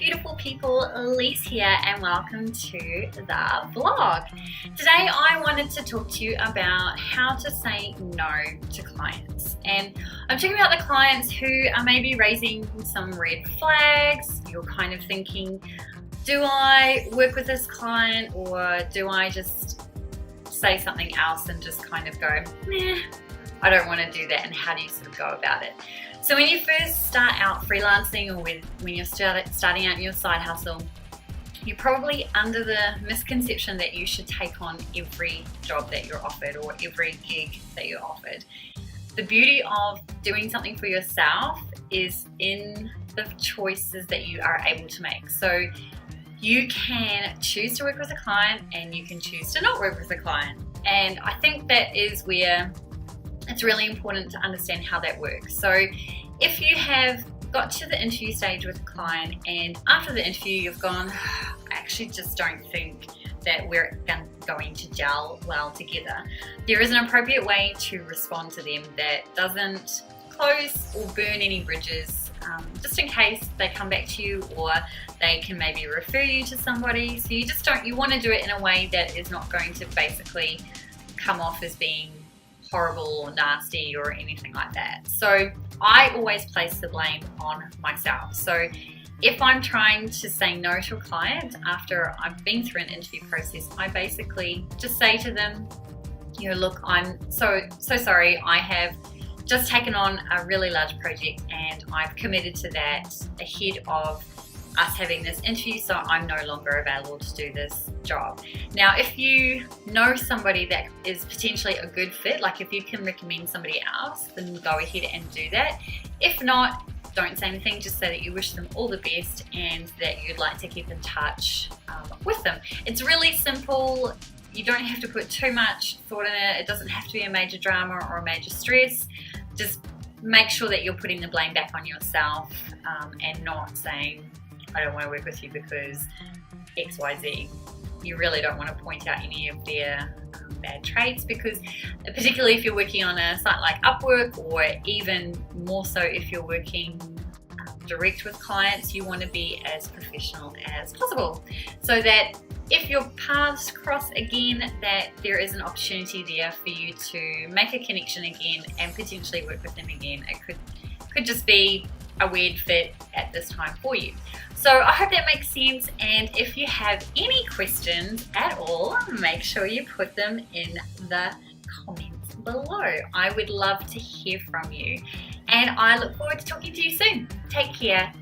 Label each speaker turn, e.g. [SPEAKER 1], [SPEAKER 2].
[SPEAKER 1] beautiful people, Elise here and welcome to the vlog. Today I wanted to talk to you about how to say no to clients, and I'm talking about the clients who are maybe raising some red flags. You're kind of thinking, do I work with this client or do I just say something else and just kind of go, nah, I don't want to do that, and how do you sort of go about it? So when you first start out freelancing or when you're starting out in your side hustle, you're probably under the misconception that you should take on every job that you're offered or every gig that you're offered. The beauty of doing something for yourself is in the choices that you are able to make. So you can choose to work with a client and you can choose to not work with a client. And I think that is where it's really important to understand how that works. So if you have got to the interview stage with a client and after the interview you've gone, I actually just don't think that we're going to gel well together, there is an appropriate way to respond to them that doesn't close or burn any bridges, just in case they come back to you or they can maybe refer you to somebody. So you want to do it in a way that is not going to basically come off as being horrible or nasty or anything like that. So I always place the blame on myself. So if I'm trying to say no to a client after I've been through an interview process, I basically just say to them, look, I'm so sorry, I have just taken on a really large project and I've committed to that ahead of us having this interview, so I'm no longer available to do this job. Now, if you know somebody that is potentially a good fit, like if you can recommend somebody else, then go ahead and do that. If not, don't say anything, just say that you wish them all the best and that you'd like to keep in touch with them. It's really simple. You don't have to put too much thought in it. It doesn't have to be a major drama or a major stress. Just make sure that you're putting the blame back on yourself and not saying, I don't want to work with you because XYZ. You really don't want to point out any of their bad traits, because particularly if you're working on a site like Upwork, or even more so if you're working direct with clients, you want to be as professional as possible so that if your paths cross again, that there is an opportunity there for you to make a connection again and potentially work with them again. It could just be a weird fit at this time for you. So I hope that makes sense, and if you have any questions at all, make sure you put them in the comments below. I would love to hear from you, and I look forward to talking to you soon. Take care.